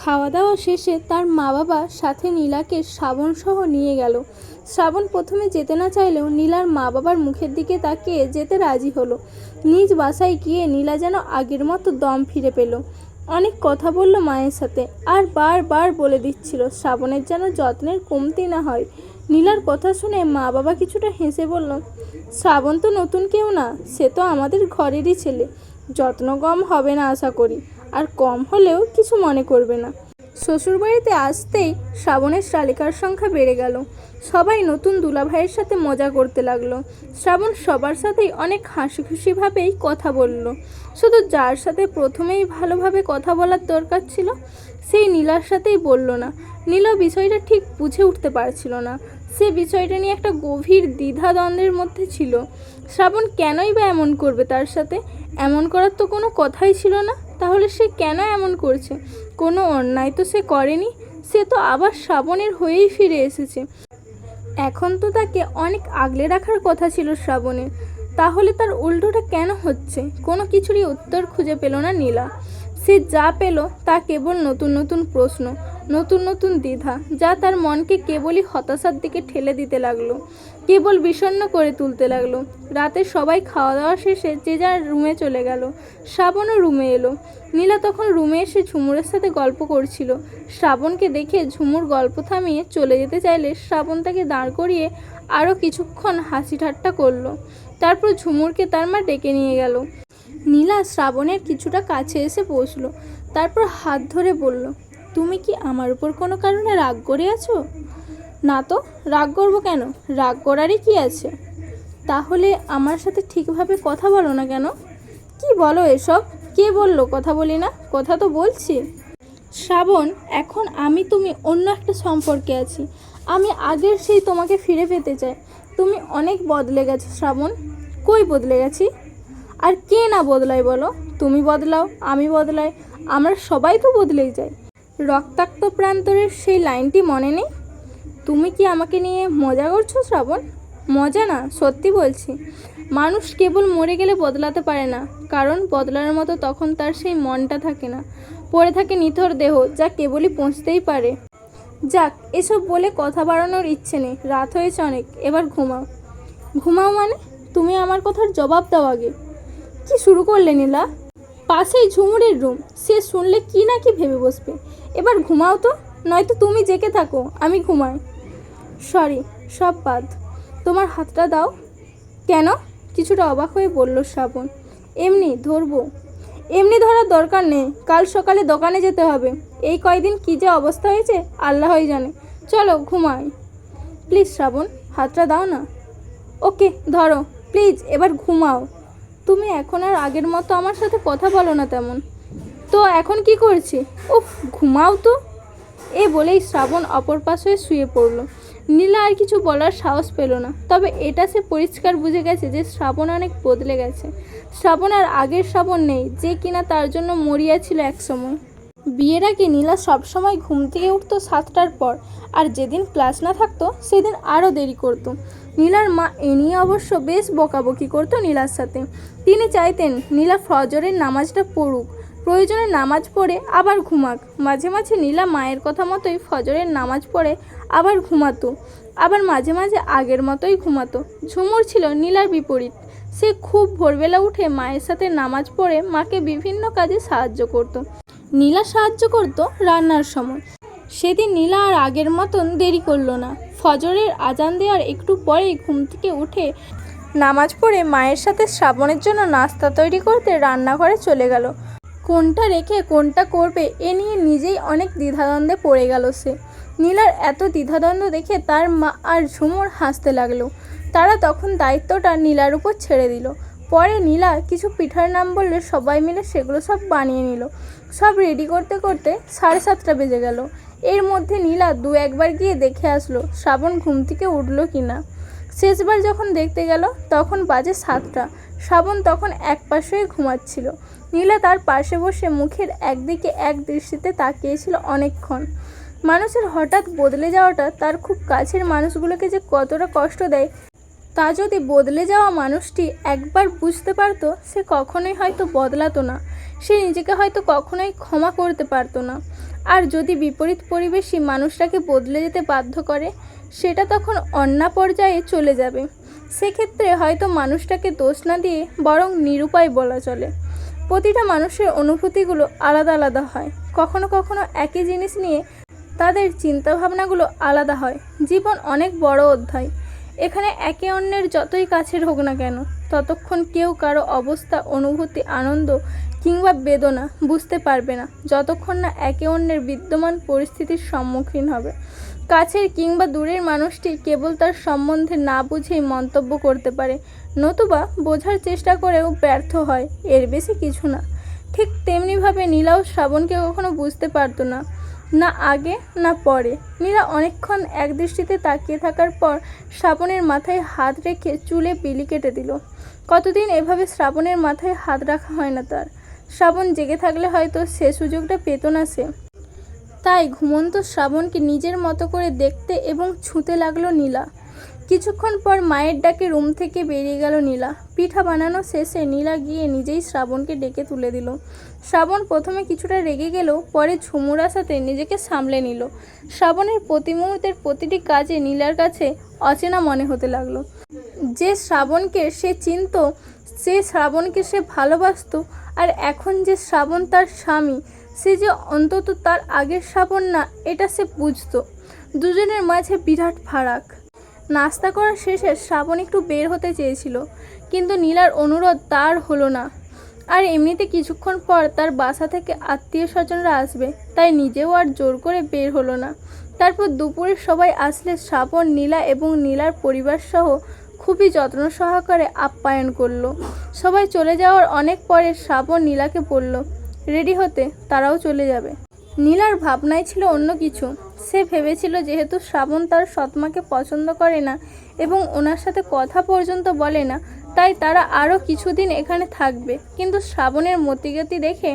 খাওয়া দাওয়া শেষে তার মা বাবা সাথে নীলাকে শ্রাবণ সহ নিয়ে গেল। শ্রাবণ প্রথমে যেতে না চাইলেও নীলার মা বাবার মুখের দিকে তাকিয়ে যেতে রাজি হলো। নিজ বাসায় গিয়ে নীলা যেন আগের মতো দম ফিরে পেল। অনেক কথা বলল মায়ের সাথে, আর বারবার বলে দিচ্ছিল শ্রাবণের যেন যত্নের কমতি না হয়। নীলার কথা শুনে মা বাবা কিছুটা হেসে বলল, শ্রাবণ তো নতুন কেউ না, সে তো আমাদের ঘরেরই ছেলে, যত্ন কম হবে না আশা করি, আর কম হলেও কিছু মনে করবে না। শ্বশুরবাড়িতে আসতেই শ্রাবণের শালিকার সংখ্যা বেড়ে গেল। সবাই নতুন দুলাভাইয়ের সাথে মজা করতে লাগলো। শ্রাবণ সবার সাথেই অনেক হাসি খুশিভাবেই কথা বলল। শুধু যার সাথে প্রথমেই ভালোভাবে কথা বলার দরকার ছিল সেই নীলার সাথেই বলল না। নীলা বিষয়টা ঠিক বুঝে উঠতে পারছিল না। সে বিষয়টা নিয়ে একটা গভীর দ্বিধাদ্বন্দ্বের মধ্যে ছিল। শ্রাবণ কেনই বা এমন করবে তার সাথে? এমন করার তো কোনো কথাই ছিল না। তাহলে সে কেন এমন করছে? কোনো অন্যায় তো সে করেনি। সে তো আবার শ্রাবণের হয়েই ফিরে এসেছে। এখন তো তাকে অনেক আগলে রাখার কথা ছিল শ্রাবণের। তাহলে তার উল্টোটা কেন হচ্ছে? কোনো কিছুরই উত্তর খুঁজে পেল না নীলা। সে যা পেল তা কেবল নতুন নতুন প্রশ্ন, নতুন নতুন দ্বিধা, যা তার মনকে কেবলই হতাশার দিকে ঠেলে দিতে লাগলো, কেবল বিষণ্ণ করে তুলতে লাগলো। রাতে সবাই খাওয়া দাওয়া শেষে যে যার রুমে চলে গেল। শ্রাবণও রুমে এলো। নীলা তখন রুমে এসে ঝুমুরের সাথে গল্প করছিল। শ্রাবণকে দেখে ঝুমুর গল্প থামিয়ে চলে যেতে চাইলে শ্রাবণ তাকে দাঁড় করিয়ে আরও কিছুক্ষণ হাসি ঠাট্টা করলো। তারপর ঝুমুরকে তার মা ডেকে নিয়ে গেল। নীলা শ্রাবণের কিছুটা কাছে এসে বসলো। তারপর হাত ধরে বলল, তুমি কি আমার উপর কোনো কারণে রাগ করে আছো? না তো, রাগ করবো কেন? রাগ করারই কি আছে? তাহলে আমার সাথে ঠিকভাবে কথা বলো না কেন? কি বলো এসব? কে বললো কথা বলি না? কথা তো বলছি। শ্রাবণ, এখন আমি তুমি অন্য একটা সম্পর্কে আছি। আমি আগের সেই তোমাকে ফিরে পেতে চাই। তুমি অনেক বদলে গেছো শ্রাবণ। কই বদলে গেছি? আর কে না বদলায় বলো? তুমি বদলাও, আমি বদলাই, আমরা সবাই তো বদলেই যাই। রক্তাক্ত প্রান্তরের সেই লাইনটি মনে নেই? তুমি কি আমাকে নিয়ে মজা করছো শ্রাবণ? মজা না, সত্যি বলছি। মানুষ কেবল মরে গেলে বদলাতে পারে না, কারণ বদলার মতো তখন তার সেই মনটা থাকে না। পড়ে থাকে নিথর দেহ, যা কেবলই পৌঁছতেই পারে। যাক, এসব বলে কথা বাড়ানোর ইচ্ছে নেই। রাত হয়েছে অনেক, এবার ঘুমাও। ঘুমাও মানে? তুমি আমার কথার জবাব দাও আগে। কি শুরু করলে নীলা? পাশেই ঝুমুরের রুম, সে শুনলে কি না কি ভেবে বসবে। এবার ঘুমাও তো, নয়তো তুমি জেগে থাকো, আমি ঘুমাই। সরি, সব বাদ। তোমার হাতটা দাও। কেন? কিছুটা অবাক হয়ে বলল শ্রাবণ। এমনি ধরবো। এমনি ধরার দরকার নেই, কাল সকালে দোকানে যেতে হবে। এই কয়দিন কী যে অবস্থা হয়েছে আল্লাহই জানে। চলো ঘুমাই। প্লিজ শ্রাবণ, হাতটা দাও না। ওকে ধরো, প্লিজ এবার ঘুমাও। তুমি এখন আর আগের মতো আমার সাথে কথা বলো না তেমন। তো এখন কি করছি? উফ, ঘুমাও তো। এ বলেই শ্রাবণ অপর পাশে শুয়ে পড়ল। নীলা আর কিছু বলার সাহস পেল না। তবে এটা সে পরিষ্কার বুঝে গেছে যে শ্রাবণ অনেক বদলে গেছে। শ্রাবণ আর আগের শ্রাবণ নেই, যে কিনা তার জন্য মরিয়া ছিল একসময়। বিয়ের আগে নীলা সবসময় ঘুম থেকে উঠতো 7টার পর, আর যেদিন ক্লাস না থাকতো সেদিন আরও দেরি করতো। নীলার মা এ নিয়ে অবশ্য বেশ বকাবকি করতো নীলার সাথে। তিনি চাইতেন নীলা ফজরের নামাজটা পড়ুক, প্রয়োজনে নামাজ পড়ে আবার ঘুমাক। মাঝে মাঝে নীলা মায়ের কথা মতোই ফজরের নামাজ পড়ে আবার ঘুমাতো, আবার মাঝে মাঝে আগের মতোই ঘুমাতো। ঝুমুর ছিল নীলার বিপরীত। সে খুব ভোরবেলা উঠে মায়ের সাথে নামাজ পড়ে মাকে বিভিন্ন কাজে সাহায্য করত। নীলা সাহায্য করত রান্নার সময়। সেদিন নীলা আর আগের মতন দেরি করলো না। ফজরের আজান দেওয়ার একটু পরেই ঘুম থেকে উঠে নামাজ পড়ে মায়ের সাথে শ্রাবণের জন্য নাস্তা তৈরি করতে রান্নাঘরে চলে গেল। কোনটা রেখে কোনটা করবে এ নিয়ে নিজেই অনেক দ্বিধাদ্বন্দ্বে পড়ে গেল সে। নীলার এত দ্বিধাদ্বন্দ্ব দেখে তার মা আর ঝুমুর হাসতে লাগলো। তারা তখন দায়িত্বটা নীলার উপর ছেড়ে দিল। পরে নীলা কিছু পিঠার নাম বললে সবাই মিলে সেগুলো সব বানিয়ে নিল। সব রেডি করতে করতে 7:30 বেজে গেল। এর মধ্যে নীলা একবার গিয়ে দেখে আসলো শ্রাবণ ঘুম থেকে উঠল কিনা। শেষবার যখন দেখতে গেল তখন বাজে 7টা। শ্রাবণ তখন এক পাশে ঘুমাচ্ছিল। নীলা তার পাশে বসে মুখের একদিকে এক দৃষ্টিতে তাকিয়েছিল অনেকক্ষণ। মানুষের হঠাৎ বদলে যাওয়াটা তার খুব কাছের মানুষগুলোকে যে কতটা কষ্ট দেয় তা যদি বদলে যাওয়া মানুষটি একবার বুঝতে পারতো, সে কখনোই হয়তো বদলাতো না। সে নিজেকে হয়তো কখনোই ক্ষমা করতে পারতো না। আর যদি বিপরীত পরিবেশই মানুষটাকে বদলে যেতে বাধ্য করে, সেটা তখন অন্য পর্যায়ে চলে যাবে। সেক্ষেত্রে হয়তো মানুষটাকে দোষ না দিয়ে বরং নিরুপায় বলা চলে। প্রতিটা মানুষের অনুভূতিগুলো আলাদা আলাদা হয়। কখনো কখনো একই জিনিস নিয়ে তাদের চিন্তাভাবনাগুলো আলাদা হয়। জীবন অনেক বড় অধ্যায়। এখানে একে অন্যের যতই কাছের হোক না কেন, ততক্ষণ কেউ কারো অবস্থা, অনুভূতি, আনন্দ কিংবা বেদনা বুঝতে পারবে না, যতক্ষণ না একে অন্যের বিদ্যমান পরিস্থিতির সম্মুখীন হবে। কাছের কিংবা দূরের মানুষটি কেবল তার সম্বন্ধে না বুঝেই মন্তব্য করতে পারে, নতুবা বোঝার চেষ্টা করেও ব্যর্থ হয়, এর বেশি কিছু না। ঠিক তেমনিভাবে নীলাও শ্রাবণকে কখনো বুঝতে পারতো না, না আগে না পরে। নীলা অনেকক্ষণ একদৃষ্টিতে তাকিয়ে থাকার পর শ্রাবণের মাথায় হাত রেখে চুলে বিলি কেটে দিল। কতদিন এভাবে শ্রাবণের মাথায় হাত রাখা হয় না তার। শ্রাবণ জেগে থাকলে হয়তো সে সুযোগটা পেত না সে। তাই ঘুমন্ত শ্রাবণকে নিজের মতো করে দেখতে এবং ছুঁতে লাগলো নীলা। কিছুক্ষণ পর মায়ের ডাকে রুম থেকে বেরিয়ে গেল নীলা। পিঠা বানানো শেষে নীলা গিয়ে নিজেই শ্রাবণকে ডেকে তুলে দিল। শ্রাবণ প্রথমে কিছুটা রেগে গেলেও পরে ঝুমুর আসাতে নিজেকে সামলে নিল। শ্রাবণের প্রতি মুহূর্তের প্রতিটি কাজে নীলার কাছে অচেনা মনে হতে লাগলো। যে শ্রাবণকে সে চিনত, যে শ্রাবণকে সে ভালোবাসত, আর এখন যে শ্রাবণ তার স্বামী, সে যে অন্তত তার আগের শ্রাবণ না, এটা সে বুঝত। দুজনের মাঝে বিরাট ফারাক। নাস্তা করার শেষে শ্রাবণ একটু বের হতে চেয়েছিল, কিন্তু নীলার অনুরোধ তার হলো না। আর এমনিতে কিছুক্ষণ পর তার বাসা থেকে আত্মীয় স্বজনরা আসবে, তাই নিজেও আর জোর করে বের হলো না। তারপর দুপুরে সবাই আসলে শ্রাবণ নীলা এবং নীলার পরিবার সহ খুবই যত্ন সহকারে আপ্যায়ন করলো। সবাই চলে যাওয়ার অনেক পরে শ্রাবণ নীলাকে বলল রেডি হতে, তারাও চলে যাবে। নীলার ভাবনায় ছিল অন্য কিছু। সে ভেবেছিল যেহেতু শ্রাবণ তার সৎমাকে পছন্দ করে না এবং ওনার সাথে কথা পর্যন্ত বলে না, তাই তারা আরও কিছুদিন এখানে থাকবে। কিন্তু শ্রাবণের মতিগতি দেখে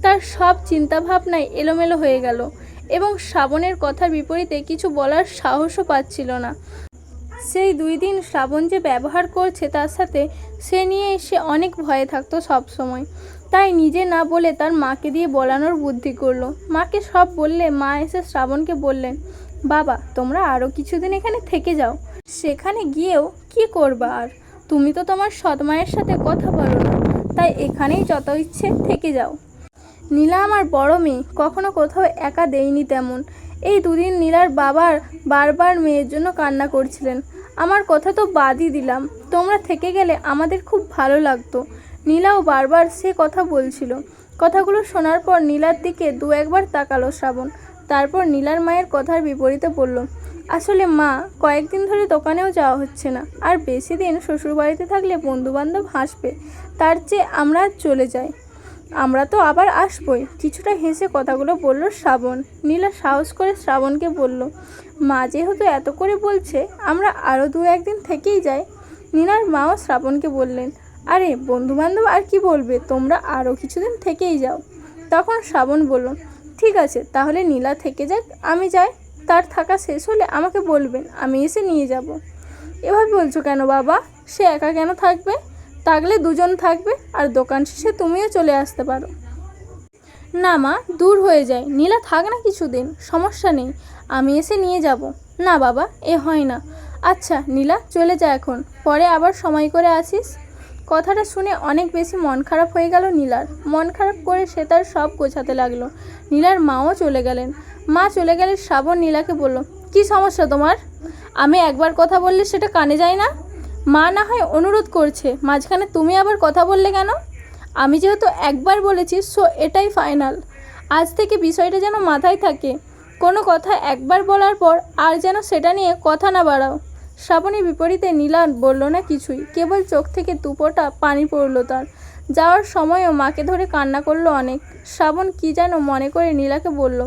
তার সব চিন্তাভাবনাই এলোমেলো হয়ে গেল এবং শ্রাবণের কথার বিপরীতে কিছু বলার সাহসও পাচ্ছিল না। সেই 2 দিন শ্রাবণ যে ব্যবহার করছে তার সাথে, সে নিয়ে সে অনেক ভয়ে থাকতো সব সময়। তাই নিজে না বলে তার মাকে দিয়ে বলানোর বুদ্ধি করলো। মাকে সব বললে মা এসে শ্রাবণকে বললেন, বাবা তোমরা আরও কিছুদিন এখানে থেকে যাও। সেখানে গিয়েও কি করবা আর? তুমি তো তোমার সৎমায়ের সাথে কথা বলো না, তাই এখানেই যত ইচ্ছে থেকে যাও। নীলা আমার বড় মেয়ে, কখনো কোথাও একা দেয়নি তেমন। এই 2 দিন নীলার বাবার বারবার মেয়ের জন্য কান্না করছিলেন। আমার কথা তো বাদই দিলাম, তোমরা থেকে গেলে আমাদের খুব ভালো লাগতো। নীলাও বারবার সে কথা বলছিল। কথাগুলো শোনার পর নীলার দিকে 2-1বার তাকালো শ্রাবণ। তারপর নীলার মায়ের কথার বিপরীতে বলল, আসলে মা, কয়েকদিন ধরে দোকানেও যাওয়া হচ্ছে না, আর বেশি দিন শ্বশুরবাড়িতে থাকলে বন্ধুবান্ধব হাসবে, তার চেয়ে আমরা চলে যাই। আমরা তো আবার আসবই। কিছুটা হেসে কথাগুলো বলল শ্রাবণ। নীলা সাহস করে শ্রাবণকে বলল, মা যেহেতু এত করে বলছে, আমরা আরও 2-1 দিন থেকেই যাই। নীলার মাও শ্রাবণকে বললেন, আরে বন্ধুবান্ধব আর কি বলবে, তোমরা আরও কিছুদিন থেকেই যাও। তখন শ্রাবণ বলল, ঠিক আছে, তাহলে নীলা থেকে যাক, আমি যাই। তার থাকা শেষ হলে আমাকে বলবেন, আমি এসে নিয়ে যাব। এভাবে বলছো কেন বাবা? সে একা কেন থাকবে? থাকলে 2 জন থাকবে, আর দোকান শেষে তুমিও চলে আসতে পারো। না মা, দূর হয়ে যায়। নীলা থাক না কিছুদিন, সমস্যা নেই, আমি এসে নিয়ে যাব। না বাবা, এ হয় না। আচ্ছা নীলা, চলে যা এখন, পরে আবার সময় করে আসিস। কথাটা শুনে অনেক বেশি মন খারাপ হয়ে গেল নীলার। মন খারাপ করে সে তার সব গোছাতে লাগলো। নীলার মাও চলে গেলেন। মা চলে গেলে শ্রাবণ নীলাকে বলল, কি সমস্যা তোমার? আমি একবার কথা বললে সেটা কানে যায় না? মা না হয় অনুরোধ করছে, মাঝখানে তুমি আবার কথা বললে কেন? আমি যেহেতু একবার বলেছি, সো এটাই ফাইনাল। আজ থেকে বিষয়টা যেন মাথায় থাকে। কোনো কথা একবার বলার পর আর যেন সেটা নিয়ে কথা না বাড়াও। শ্রাবণের বিপরীতে নীলা বলল না কিছুই, কেবল চোখ থেকে 2 ফোঁটা পানি পড়ল তার। যাওয়ার সময়ও মাকে ধরে কান্না করলো অনেক। শ্রাবণ কি যেন মনে করে নীলাকে বলল,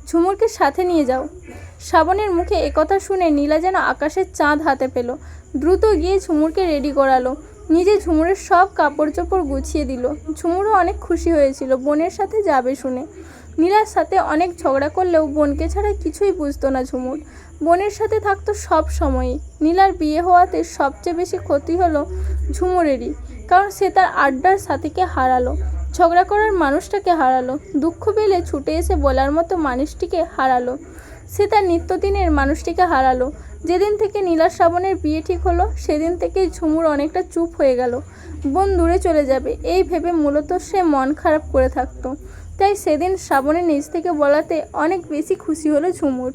ঝুমুরকে সাথে নিয়ে যাও। শ্রাবণের মুখে একথা শুনে নীলা যেন আকাশের চাঁদ হাতে পেল। দ্রুত গিয়ে ঝুমুরকে রেডি করালো। নিজে ঝুমুরের সব কাপড় চোপড় গুছিয়ে দিল। ঝুমুরও অনেক খুশি হয়েছিল বোনের সাথে যাবে শুনে। নীলার সাথে অনেক ঝগড়া করলেও বোনকে ছাড়া কিছুই বুঝতো না ঝুমুর। বোনের সাথে থাকতো সব সময়ই। নীলার বিয়ে হওয়াতে সবচেয়ে বেশি ক্ষতি হলো ঝুমুরেরই, কারণ সে তার আড্ডার সাথীকে হারালো। ঝগড়া করার মানুষটাকে হারালো, দুঃখ পেলে ছুটে এসে বলার মতো মানুষটিকে হারালো, সে তার নিত্যদিনের মানুষটিকে হারালো। যেদিন থেকে নীলার শ্রাবণের বিয়ে ঠিক হলো সেদিন থেকেই ঝুমুর অনেকটা চুপ হয়ে গেল। বোন দূরে চলে যাবে এই ভেবে মূলত সে মন খারাপ করে থাকতো। তাই সেদিন শ্রাবণের নিজ থেকে বলাতে অনেক বেশি খুশি হলো ঝুমুর।